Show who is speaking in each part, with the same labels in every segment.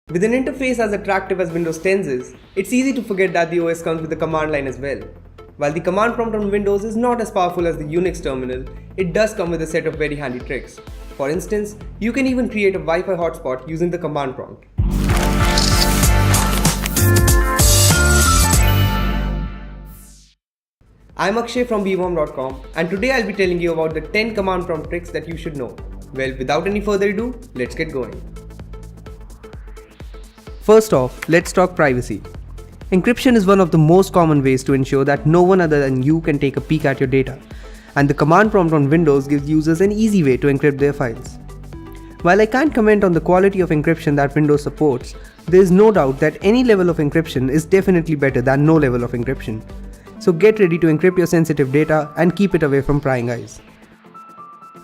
Speaker 1: With an interface as attractive as Windows 10's is, it's easy to forget that the OS comes with a command line as well. While the command prompt on Windows is not as powerful as the Unix terminal, it does come with a set of very handy tricks. For instance, you can even create a Wi-Fi hotspot using the command prompt. I'm Akshay from bwom.com, and today I'll be telling you about the 10 command prompt tricks that you should know. Well, without any further ado, let's get going. First off, let's talk privacy. Encryption is one of the most common ways to ensure that no one other than you can take a peek at your data, and the command prompt on Windows gives users an easy way to encrypt their files. While I can't comment on the quality of encryption that Windows supports, there is no doubt that any level of encryption is definitely better than no level of encryption. So get ready to encrypt your sensitive data and keep it away from prying eyes.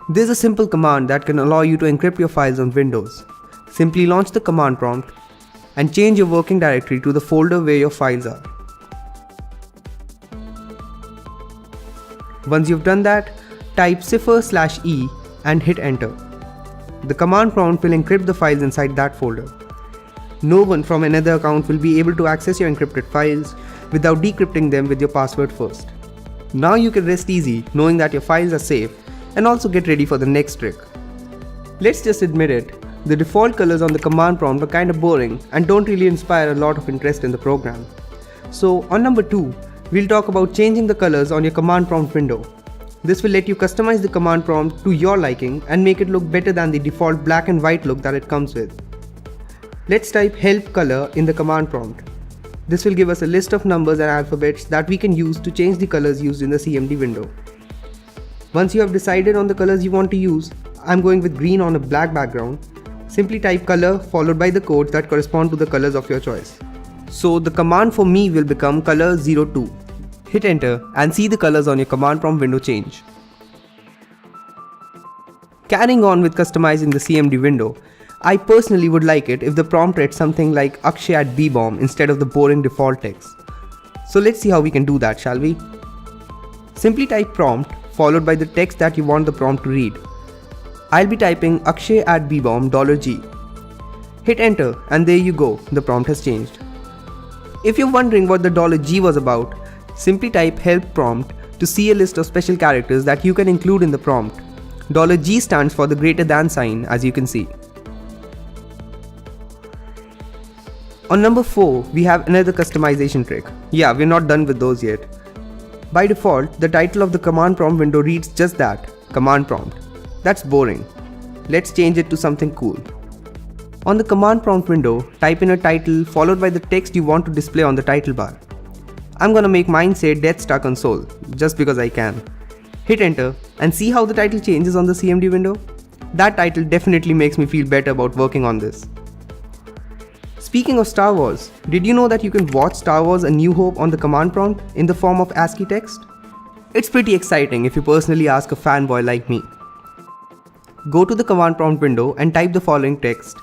Speaker 1: There's a simple command that can allow you to encrypt your files on Windows. Simply launch the command prompt and change your working directory to the folder where your files are. Once you've done that, type cipher/e and hit enter. The command prompt will encrypt the files inside that folder. No one from another account will be able to access your encrypted files without decrypting them with your password first. Now you can rest easy knowing that your files are safe, and also get ready for the next trick. Let's just admit it, the default colors on the command prompt are kind of boring and don't really inspire a lot of interest in the program. So on number 2, we'll talk about changing the colors on your command prompt window. This will let you customize the command prompt to your liking and make it look better than the default black and white look that it comes with. Let's type help color in the command prompt. This will give us a list of numbers and alphabets that we can use to change the colors used in the CMD window. Once you have decided on the colors you want to use, I'm going with green on a black background. Simply type color followed by the codes that correspond to the colors of your choice. So the command for me will become color 02. Hit enter and see the colors on your command prompt window change. Carrying on with customizing the CMD window, I personally would like it if the prompt read something like Akshay at bwom instead of the boring default text. So let's see how we can do that, shall we? Simply type prompt followed by the text that you want the prompt to read. I'll be typing Akshay at bwom $G. Hit enter and there you go, the prompt has changed. If you're wondering what the $G was about, simply type help prompt to see a list of special characters that you can include in the prompt. $G stands for the greater than sign, as you can see. On number 4, we have another customization trick. Yeah, we're not done with those yet. By default, the title of the command prompt window reads just that, command prompt. That's boring. Let's change it to something cool. On the command prompt window, type in a title followed by the text you want to display on the title bar. I'm gonna make mine say Death Star Console, just because I can. Hit enter and see how the title changes on the CMD window? That title definitely makes me feel better about working on this. Speaking of Star Wars, did you know that you can watch Star Wars A New Hope on the command prompt in the form of ASCII text? It's pretty exciting if you personally ask a fanboy like me. Go to the command prompt window and type the following text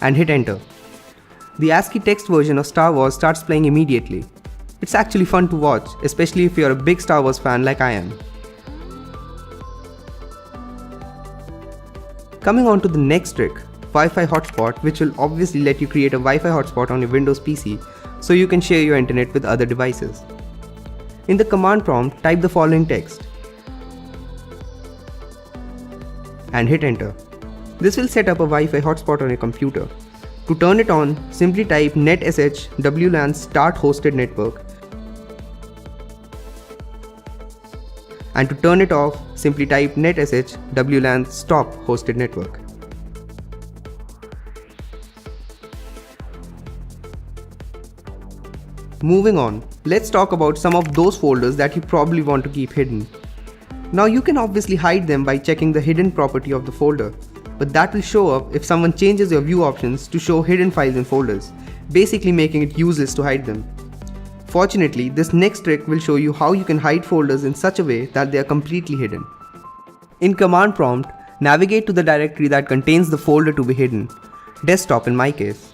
Speaker 1: and hit enter. The ASCII text version of Star Wars starts playing immediately. It's actually fun to watch, especially if you're a big Star Wars fan like I am. Coming on to the next trick, Wi-Fi hotspot, which will obviously let you create a Wi-Fi hotspot on your Windows PC so you can share your internet with other devices. In the command prompt, type the following text and hit enter. This will set up a Wi-Fi hotspot on your computer. To turn it on, simply type netsh wlan start hosted network. And to turn it off, simply type netsh wlan stop hosted network. Moving on, let's talk about some of those folders that you probably want to keep hidden. Now you can obviously hide them by checking the hidden property of the folder, but that will show up if someone changes your view options to show hidden files in folders, basically making it useless to hide them. Fortunately, this next trick will show you how you can hide folders in such a way that they are completely hidden. In command prompt, navigate to the directory that contains the folder to be hidden, desktop in my case.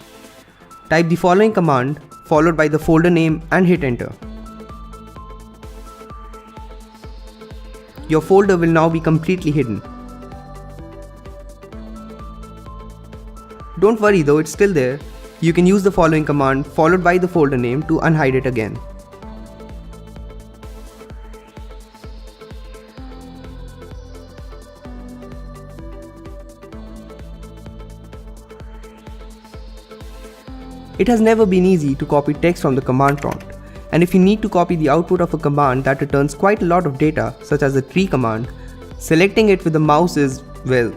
Speaker 1: Type the following command followed by the folder name and hit enter. Your folder will now be completely hidden. Don't worry though, it's still there. You can use the following command followed by the folder name to unhide it again. It has never been easy to copy text from the command prompt, and if you need to copy the output of a command that returns quite a lot of data, such as the tree command, selecting it with the mouse is, well.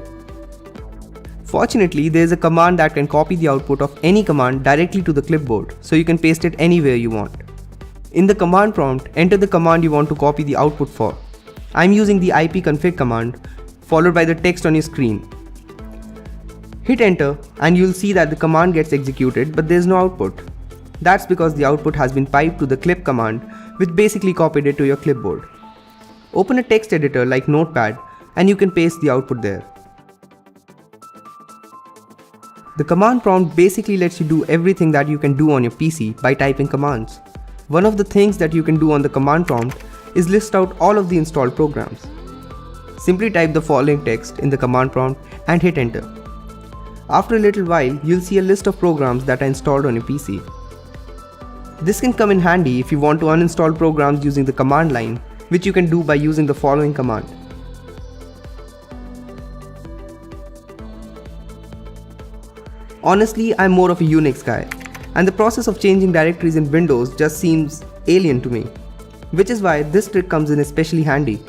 Speaker 1: Fortunately, there is a command that can copy the output of any command directly to the clipboard, so you can paste it anywhere you want. In the command prompt, enter the command you want to copy the output for. I'm using the ipconfig command, followed by the text on your screen. Hit enter and you'll see that the command gets executed, but there's no output. That's because the output has been piped to the clip command, which basically copied it to your clipboard. Open a text editor like Notepad and you can paste the output there. The command prompt basically lets you do everything that you can do on your PC by typing commands. One of the things that you can do on the command prompt is list out all of the installed programs. Simply type the following text in the command prompt and hit enter. After a little while, you'll see a list of programs that are installed on your PC. This can come in handy if you want to uninstall programs using the command line, which you can do by using the following command. Honestly, I'm more of a Unix guy, and the process of changing directories in Windows just seems alien to me, which is why this trick comes in especially handy.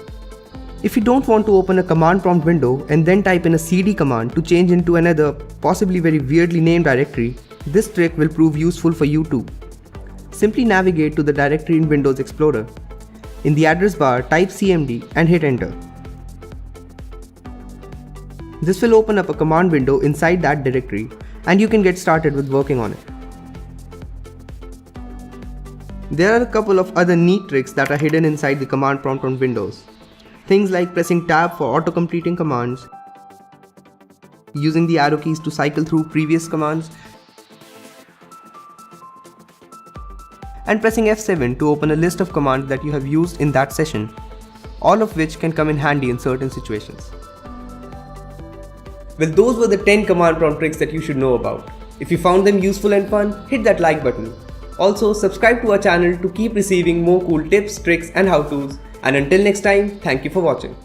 Speaker 1: If you don't want to open a command prompt window and then type in a cd command to change into another, possibly very weirdly named directory, this trick will prove useful for you too. Simply navigate to the directory in Windows Explorer. In the address bar, type cmd and hit enter. This will open up a command window inside that directory, and you can get started with working on it. There are a couple of other neat tricks that are hidden inside the command prompt on Windows. Things like pressing tab for auto-completing commands, using the arrow keys to cycle through previous commands, and pressing F7 to open a list of commands that you have used in that session, all of which can come in handy in certain situations. Well, those were the 10 command prompt tricks that you should know about. If you found them useful and fun, hit that like button. Also, subscribe to our channel to keep receiving more cool tips, tricks and how-tos. And until next time, thank you for watching.